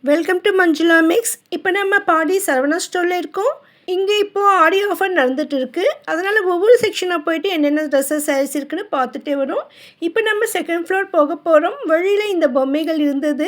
Welcome to Manjula mix. இப்போ நம்ம பாடி சரவணா ஸ்டோரில் இருக்கோம். இங்கே இப்போது ஆடியோ ஆஃபர் நடந்துட்டு இருக்குது. அதனால் ஒவ்வொரு செக்ஷனாக போயிட்டு என்னென்ன ட்ரெஸ்ஸஸ் சாரீஸ் இருக்குன்னு பார்த்துட்டே வரும். இப்போ நம்ம செகண்ட் ஃப்ளோர் போக போகிறோம். வழியில் இந்த பொம்மைகள் இருந்தது.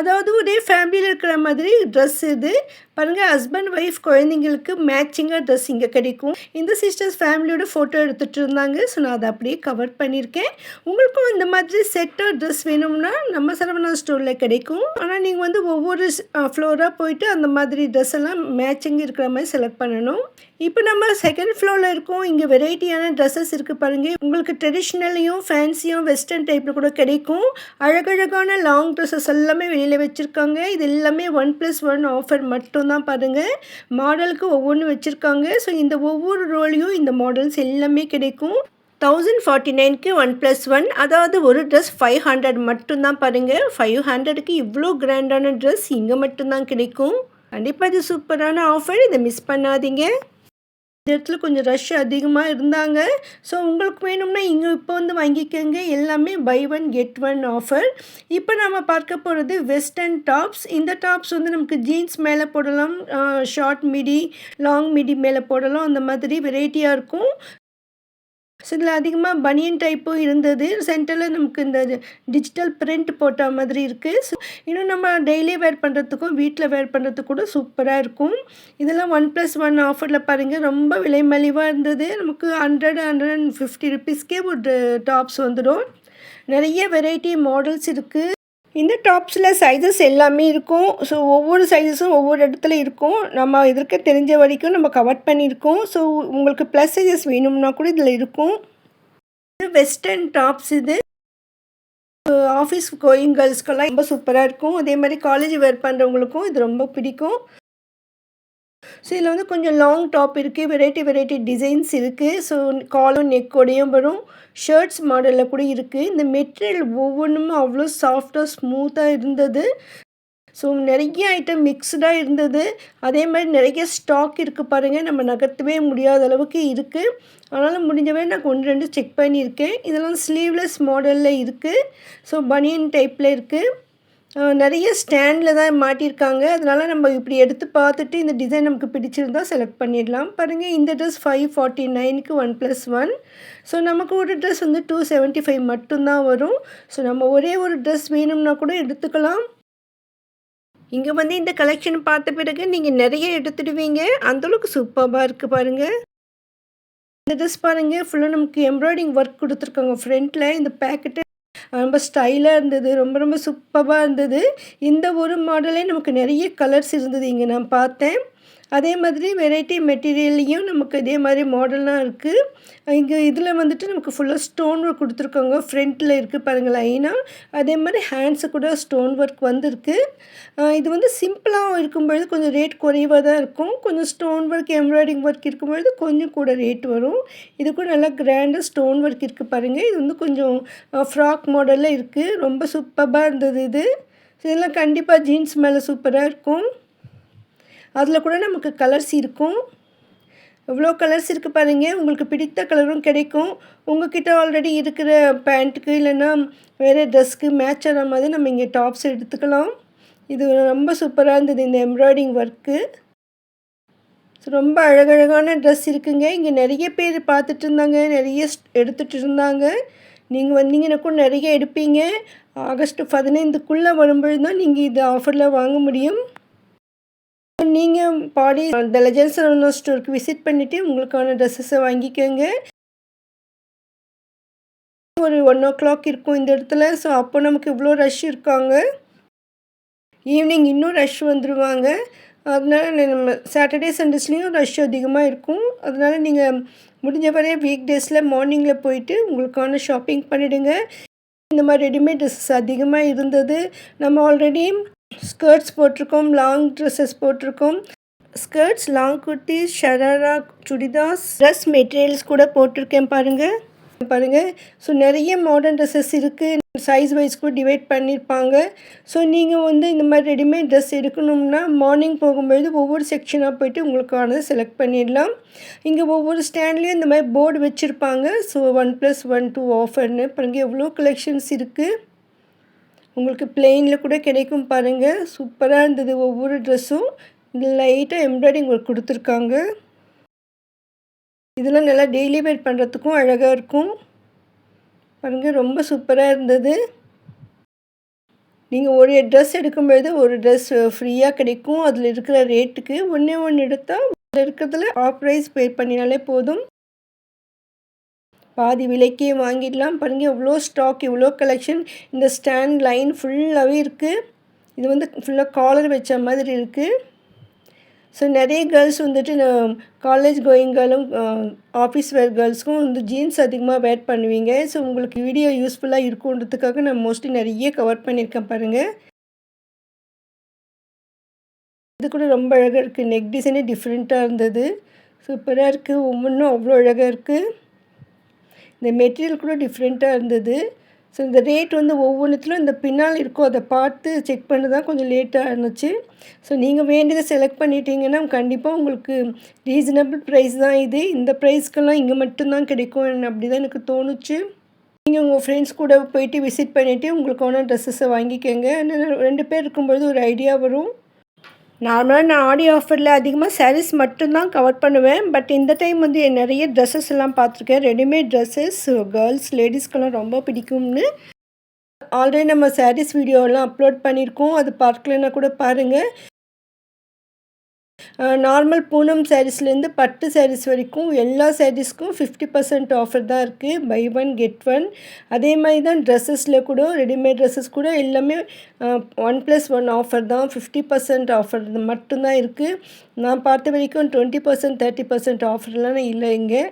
அதாவது ஒரே ஃபேமிலியில் இருக்கிற மாதிரி ட்ரெஸ் இது பாருங்கள். ஹஸ்பண்ட் ஒய்ஃப் குழந்தைங்களுக்கு மேட்சிங்காக ட்ரெஸ் இங்கே கிடைக்கும். இந்த சிஸ்டர்ஸ் ஃபேமிலியோட ஃபோட்டோ எடுத்துகிட்டு இருந்தாங்க. ஸோ நான் அதை அப்படியே கவர் பண்ணியிருக்கேன். உங்களுக்கும் இந்த மாதிரி செட்டாக ட்ரெஸ் வேணும்னா நம்ம சரவணா ஸ்டோரில் கிடைக்கும். ஆனால் நீங்கள் வந்து ஒவ்வொரு ஃப்ளோராக போயிட்டு அந்த மாதிரி ட்ரெஸ் எல்லாம் மேட்சிங் இருக்கிற மாதிரி செலக்ட் பண்ணணும். இப்போ நம்ம செகண்ட் ஃப்ளோரில் இருக்கோம். இங்கே வெரைட்டியான ட்ரெஸ்ஸஸ் இருக்குது பாருங்கள். உங்களுக்கு ட்ரெடிஷ்னலையும் ஃபேன்சியும் வெஸ்டர்ன் டைப்பில் கூட கிடைக்கும். அழகழகான லாங் ட்ரெஸ்ஸஸ் எல்லாமே வெளியில் வச்சுருக்காங்க. இது எல்லாமே 1+1 ஆஃபர் மட்டும்தான் பாருங்கள். மாடலுக்கு ஒவ்வொன்றும் வச்சுருக்காங்க. ஸோ இந்த ஒவ்வொரு ரோலையும் இந்த மாடல்ஸ் எல்லாமே கிடைக்கும். 1049க்கு 1+1, அதாவது ஒரு ட்ரெஸ் 500 மட்டும்தான் பாருங்கள். 500க்கு இவ்வளோ கிராண்டான ட்ரெஸ் இங்கே மட்டும்தான் கிடைக்கும். கண்டிப்பாக இது சூப்பரான ஆஃபர். இதை மிஸ் பண்ணாதீங்க. இந்த இடத்துல கொஞ்சம் ரஷ் அதிகமாக இருந்தாங்க. ஸோ உங்களுக்கு வேணும்னா இங்கே இப்போ வந்து வாங்கிக்கோங்க. எல்லாமே பை 1 கெட் 1 ஆஃபர். இப்போ நம்ம பார்க்க போகிறது வெஸ்டர்ன் டாப்ஸ். இந்த டாப்ஸ் வந்து நமக்கு ஜீன்ஸ் மேலே போடலாம், ஷார்ட் மிடி, லாங் மிடி மேலே போடலாம். அந்த மாதிரி வெரைட்டியாக இருக்கும். ஸோ இதில் அதிகமாக பனியன் டைப்பும் இருந்தது. சென்டரில் நமக்கு இந்த டிஜிட்டல் பிரிண்ட் போட்ட மாதிரி இருக்குது. ஸோ இன்னும் நம்ம டெய்லி வேர் பண்ணுறதுக்கும் வீட்டில் வேர் பண்ணுறதுக்கு கூட சூப்பராக இருக்கும். இதெல்லாம் 1+1 ஆஃபரில் பாருங்கள். ரொம்ப விலை மலிவாக இருந்தது. நமக்கு 150 ருபீஸ்க்கே ஒரு டாப்ஸ் வந்துடும். நிறைய வெரைட்டி மாடல்ஸ் இருக்குது. இந்த டாப்ஸில் சைஸஸ் எல்லாமே இருக்கும். ஸோ ஒவ்வொரு சைஸஸும் ஒவ்வொரு இடத்துல இருக்கும். நம்ம இதற்கு தெரிஞ்ச வரைக்கும் நம்ம கவர் பண்ணியிருக்கோம். ஸோ உங்களுக்கு ப்ளஸ் சைஸஸ் வேணும்னா கூட இதில் இருக்கும். இது வெஸ்டர்ன் டாப்ஸ். இது ஆஃபீஸ் கோயிங் கேர்ள்ஸ்க்கெல்லாம் ரொம்ப சூப்பராக இருக்கும். அதே மாதிரி காலேஜ் வேர் பண்ணுறவங்களுக்கும் இது ரொம்ப பிடிக்கும். ஸோ இதில் வந்து கொஞ்சம் லாங் டாப் இருக்குது. வெரைட்டி டிசைன்ஸ் இருக்குது. ஸோ காலும் நெக்கோடையும் வரும். ஷர்ட்ஸ் மாடலில் கூட இருக்குது. இந்த மெட்டீரியல் ஒவ்வொன்றுமே அவ்வளோ சாஃப்டாக ஸ்மூத்தாக இருந்தது. ஸோ நிறைய ஐட்டம் மிக்ஸ்டாக இருந்தது. அதே மாதிரி நிறைய ஸ்டாக் இருக்குது பாருங்கள். நம்ம நகர்த்தவே முடியாத அளவுக்கு இருக்குது. அதனால் முடிஞ்சவே நான் 1-2 செக் பண்ணியிருக்கேன். இதெல்லாம் ஸ்லீவ்லெஸ் மாடலில் இருக்குது. ஸோ பனியன் டைப்பில் இருக்குது. நிறைய ஸ்டாண்டில் தான் மாட்டியிருக்காங்க. அதனால் நம்ம இப்படி எடுத்து பார்த்துட்டு இந்த டிசைன் நமக்கு பிடிச்சிருந்தால் செலக்ட் பண்ணிடலாம். பாருங்கள், இந்த ட்ரெஸ் 549க்கு 1+1. ஸோ நமக்கு ஒரு ட்ரெஸ் வந்து 275 மட்டும்தான் வரும். ஸோ நம்ம ஒரே ஒரு ட்ரெஸ் வேணும்னா கூட எடுத்துக்கலாம். இங்கே வந்து இந்த கலெக்ஷன் பார்த்த பிறகு நீங்கள் நிறைய எடுத்துடுவீங்க. அந்தளவுக்கு சூப்பராக இருக்குது பாருங்கள். இந்த ட்ரெஸ் பாருங்கள், ஃபுல்லாக நமக்கு எம்ப்ராய்டிங் ஒர்க் கொடுத்துருக்காங்க ஃப்ரண்ட்டில். இந்த பேக்கெட்டு ரொம்ப ஸ்டைலாக இருந்தது. ரொம்ப சூப்பராக இருந்தது. இந்த ஒரு மாடலே நமக்கு நிறைய கலர்ஸ் இருந்தது இங்கே நான் பார்த்தேன். அதே மாதிரி வெரைட்டி மெட்டீரியல்லையும் நமக்கு இதே மாதிரி மாடல்லாம் இருக்குது. இங்கே இதில் வந்துட்டு நமக்கு ஃபுல்லாக ஸ்டோன் ஒர்க் கொடுத்துருக்காங்க. ஃப்ரண்ட்டில் இருக்குது பாருங்கள் லைனாக. அதே மாதிரி ஹேண்ட்ஸு கூட ஸ்டோன் ஒர்க் வந்திருக்கு. இது வந்து சிம்பிளாக இருக்கும்பொழுது கொஞ்சம் ரேட் குறைவாக தான் இருக்கும். கொஞ்சம் ஸ்டோன் ஒர்க் எம்ப்ராய்டிங் ஒர்க் இருக்கும்பொழுது கொஞ்சம் கூட ரேட் வரும். இது கூட நல்லா கிராண்டாக ஸ்டோன் ஒர்க் இருக்குது பாருங்கள். இது வந்து கொஞ்சம் ஃப்ராக் மாடலில் இருக்குது. ரொம்ப சூப்பராக இருந்தது இது. இதெல்லாம் கண்டிப்பாக ஜீன்ஸ் மேலே சூப்பராக இருக்கும். அதில் கூட நமக்கு கலர்ஸ் இருக்கும். எவ்வளோ கலர்ஸ் இருக்குது பாருங்கள். உங்களுக்கு பிடித்த கலரும் கிடைக்கும். உங்கள்கிட்ட ஆல்ரெடி இருக்கிற பேண்ட்டுக்கு இல்லைன்னா வேறு ட்ரெஸ்க்கு மேட்ச் ஆகிற மாதிரி நம்ம இங்கே டாப்ஸ் எடுத்துக்கலாம். இது ரொம்ப சூப்பராக இருந்தது இந்த எம்ப்ராய்டிங் ஒர்க்கு. ரொம்ப அழகழகான ட்ரெஸ் இருக்குங்க. இங்கே நிறைய பேர் பார்த்துட்டு இருந்தாங்க, நிறைய எடுத்துகிட்டு இருந்தாங்க. நீங்கள் வந்தீங்கன்னா கூட நிறைய எடுப்பீங்க. ஆகஸ்ட் 15க்குள்ளே வரும்பொழுது தான் நீங்கள் இது ஆஃபரில் வாங்க முடியும். நீங்கள் பாடி த லெஜெண்ட்ஸ் சரவணா ஸ்டோருக்கு விசிட் பண்ணிவிட்டு உங்களுக்கான ட்ரெஸ்ஸஸை வாங்கிக்கோங்க. ஒரு 1 o'clock இருக்கும் இந்த இடத்துல. ஸோ அப்போ நமக்கு இவ்வளோ ரஷ் இருக்காங்க. ஈவினிங் இன்னும் ரஷ் வந்துடுவாங்க. அதனால் நம்ம சாட்டர்டே சண்டேஸ்லேயும் ரஷ் அதிகமாக இருக்கும். அதனால் நீங்கள் முடிஞ்ச வரை வீக் டேஸில் மார்னிங்கில் போயிட்டு உங்களுக்கான ஷாப்பிங் பண்ணிவிடுங்க. இந்த மாதிரி ரெடிமேட் ட்ரெஸ்ஸஸ் அதிகமாக இருந்தது. நம்ம ஆல்ரெடி ஸ்கர்ட்ஸ் போட்டிருக்கோம், லாங் ட்ரெஸ்ஸஸ் போட்டிருக்கோம். Skirts, long kurtis, sharara, churidars, dress materials கூட போட்டிருக்கேன் பாருங்கள். ஸோ நிறைய மாடர்ன் ட்ரெஸ்ஸஸ் இருக்குது. சைஸ் வைஸ் கூட டிவைட் பண்ணியிருப்பாங்க. ஸோ நீங்கள் வந்து இந்த மாதிரி ரெடிமேட் ட்ரெஸ் எடுக்கணும்னா மார்னிங் போகும்பொழுது ஒவ்வொரு செக்ஷனாக போய்ட்டு உங்களுக்கானதை செலக்ட் பண்ணிடலாம். இங்கே ஒவ்வொரு ஸ்டாண்ட்லேயும் இந்த மாதிரி போர்டு வச்சுருப்பாங்க. ஸோ 1+1 2 ஆஃபர்னு பாருங்கள். எவ்வளோ கலெக்ஷன்ஸ் இருக்குது. உங்களுக்கு பிளெயினில் கூட கிடைக்கும் பாருங்கள். சூப்பராக இருந்தது ஒவ்வொரு ட்ரெஸ்ஸும். இதில் லைட்டாக எம்ப்ராய்டிங் ஒர்க் கொடுத்துருக்காங்க. இதெல்லாம் நல்லா டெய்லி வேர் பண்ணுறதுக்கும் அழகாக இருக்கும் பாருங்கள். ரொம்ப சூப்பராக இருந்தது. நீங்கள் ஒரு ட்ரெஸ் எடுக்கும்பொழுது ஒரு ட்ரெஸ் ஃப்ரீயாக கிடைக்கும். அதில் இருக்கிற ரேட்டுக்கு ஒன்றே ஒன்று எடுத்தால் அதில் இருக்கிறதுல ஆஃப் ப்ரைஸ் பே பண்ணினாலே போதும். பாதி விலைக்கே வாங்கிடலாம். பாருங்கள் எவ்வளோ ஸ்டாக், எவ்வளோ கலெக்ஷன். இந்த ஸ்டாண்ட் லைன் ஃபுல்லாகவே இருக்குது. இது வந்து ஃபுல்லாக காலர் வச்ச மாதிரி இருக்குது. ஸோ நிறைய கேர்ள்ஸ் வந்துட்டு காலேஜ் கோயிங் கேர்ளும் ஆஃபீஸ் வேர் கேர்ள்ஸ்க்கும் வந்து ஜீன்ஸ் அதிகமாக வேர் பண்ணுவீங்க. ஸோ உங்களுக்கு வீடியோ யூஸ்ஃபுல்லாக இருக்குன்றதுக்காக நான் மோஸ்ட்லி நிறைய கவர் பண்ணியிருக்கேன் பாருங்கள். இது கூட ரொம்ப அழகாக இருக்குது. நெக் டிசைனே டிஃப்ரெண்ட்டாக இருந்தது. சூப்பராக இருக்குது. ஒவ்வொன்றும் அவ்வளோ அழகாக இருக்குது. இந்த மெட்டீரியல் கூட டிஃப்ரெண்ட்டாக இருந்தது. ஸோ இந்த ரேட் வந்து ஒவ்வொன்றுத்துலையும் இந்த பின்னால் இருக்கும், அதை பார்த்து செக் பண்ண தான் கொஞ்சம் லேட்டாக இருந்துச்சு. ஸோ நீங்கள் வேண்டியதை செலக்ட் பண்ணிட்டீங்கன்னா கண்டிப்பாக உங்களுக்கு ரீசனபிள் ப்ரைஸ் தான் இது. இந்த ப்ரைஸ்க்கெல்லாம் இங்கே மட்டும்தான் கிடைக்கும் அப்படி தான் எனக்கு தோணுச்சு. நீங்கள் உங்கள் ஃப்ரெண்ட்ஸ் கூட போயிட்டு விசிட் பண்ணிவிட்டு உங்களுக்கான ட்ரெஸ்ஸஸை வாங்கிக்கோங்க. 2 பேர் இருக்கும்பொழுது ஒரு ஐடியா வரும். நார்மலாக நான் ஆடி ஆஃபரில் அதிகமாக சாரீஸ் மட்டும்தான் கவர் பண்ணுவேன். பட் இந்த டைம் வந்து நிறைய ட்ரெஸ்ஸஸ் எல்லாம் பார்த்துருக்கேன். ரெடிமேட் ட்ரெஸ்ஸஸ் கேர்ள்ஸ் லேடிஸ்க்கெல்லாம் ரொம்ப பிடிக்கும்னு ஆல்ரெடி நம்ம சாரீஸ் வீடியோலாம் அப்லோட் பண்ணியிருக்கோம். அது பார்க்கலன்னா கூட பாருங்கள். நார்மல் பூனம் சாரீஸ்லேருந்து பட்டு சாரீஸ் வரைக்கும் எல்லா சாரீஸ்க்கும் 50% ஆஃபர் தான் இருக்குது. Buy one get one. அதே மாதிரி தான் ட்ரெஸ்ஸஸில் கூட ரெடிமேட் ட்ரெஸ்ஸஸ் கூட எல்லாமே 1+1 ஆஃபர் தான். 50% ஆஃபர் மட்டும்தான் இருக்குது. நான் பார்த்த வரைக்கும் 20% 30% ஆஃபர்லாம் இல்லை இங்கே.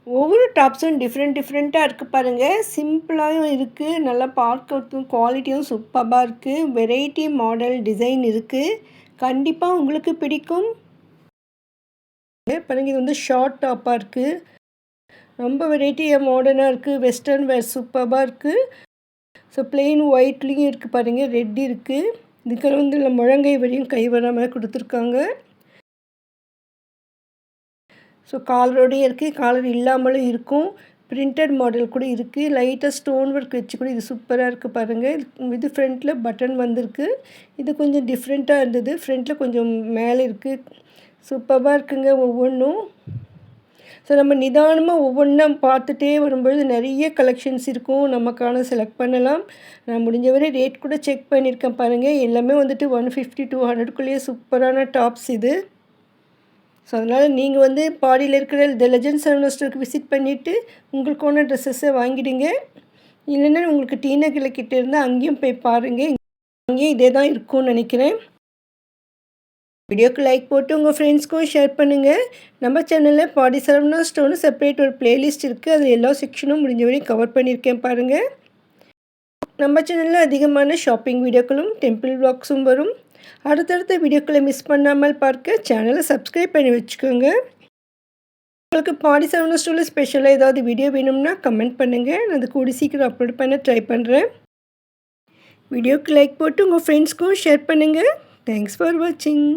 ஒவ்வொரு டாப்ஸும் டிஃப்ரெண்ட்டாக இருக்குது பாருங்கள். சிம்பிளாகவும் இருக்குது, நல்லா பார்க்கறதுக்கும் குவாலிட்டியும் சூப்பராக இருக்குது. வெரைட்டி மாடல் டிசைன் இருக்குது. கண்டிப்பாக உங்களுக்கு பிடிக்கும் பாருங்கள். இது வந்து ஷார்ட் டாப்பாக இருக்குது. ரொம்ப வெரைட்டியாக மாடர்னாக இருக்குது. வெஸ்டர்ன் வேர் சூப்பராக இருக்குது. ஸோ பிளெயின் ஒயிட்லேயும் இருக்குது பாருங்கள். ரெட் இருக்குது. இதுக்கெல்லாம் வந்து இல்லை முழங்கை வரையும் கை வராமல் கொடுத்துருக்காங்க. ஸோ காலரோடையும் இருக்குது, காலர் இல்லாமலும் இருக்கும். பிரிண்டட் மாடல் கூட இருக்குது. லைட்டாக ஸ்டோன் ஒர்க் வச்சு கூட இது சூப்பராக இருக்குது பாருங்கள். இது ஃப்ரண்ட்டில் பட்டன் வந்திருக்கு. இது கொஞ்சம் டிஃப்ரெண்ட்டாக இருந்தது. ஃப்ரண்ட்டில் கொஞ்சம் மேலே இருக்குது. சூப்பராக இருக்குங்க ஒவ்வொன்றும். ஸோ நம்ம நிதானமாக ஒவ்வொன்றா பார்த்துட்டே வரும்பொழுது நிறைய கலெக்ஷன்ஸ் இருக்கும். நமக்கான செலக்ட் பண்ணலாம். நான் முடிஞ்சவரை ரேட் கூட செக் பண்ணியிருக்கேன் பாருங்கள். எல்லாமே வந்துட்டு 150 200க்குள்ளேயே சூப்பரான டாப்ஸ் இது. ஸோ அதனால் நீங்கள் வந்து பாடியில் இருக்கிற த லெஜண்ட் சரவணா ஸ்டோருக்கு விசிட் பண்ணிவிட்டு உங்களுக்கான ட்ரெஸ்ஸஸை வாங்கிடுங்க. இல்லைன்னா உங்களுக்கு டி நகரில் கிட்டே இருந்தால் அங்கேயும் போய் பாருங்கள். அங்கேயும் இதே தான் இருக்கும்னு நினைக்கிறேன். வீடியோக்கு லைக் போட்டு உங்கள் ஃப்ரெண்ட்ஸ்க்கும் ஷேர் பண்ணுங்கள். நம்ம சேனலில் பாடி சரவணா ஸ்டோர்னு செப்பரேட் ஒரு ப்ளேலிஸ்ட் இருக்குது. அதில் எல்லா செக்ஷனும் முடிஞ்ச வரையும் கவர் பண்ணியிருக்கேன் பாருங்கள். நம்ம சேனலில் அதிகமான ஷாப்பிங் வீடியோக்களும் டெம்பிள் வ்ளாக்ஸும் வரும். அடுத்தடுத்த வீடியோக்களை மிஸ் பண்ணாமல் பார்க்க சேனலை சப்ஸ்கிரைப் பண்ணி வச்சுக்கோங்க. உங்களுக்கு பாடி சரவணா ஸ்டோரில் ஸ்பெஷலாக ஏதாவது வீடியோ வேணும்னா கமெண்ட் பண்ணுங்கள். நான் அது கூடி சீக்கிரம் அப்லோட் பண்ண ட்ரை பண்ணுறேன். வீடியோக்கு லைக் போட்டு உங்கள் ஃப்ரெண்ட்ஸ்க்கும் ஷேர் பண்ணுங்கள். தேங்க்ஸ் ஃபார் வாட்சிங்.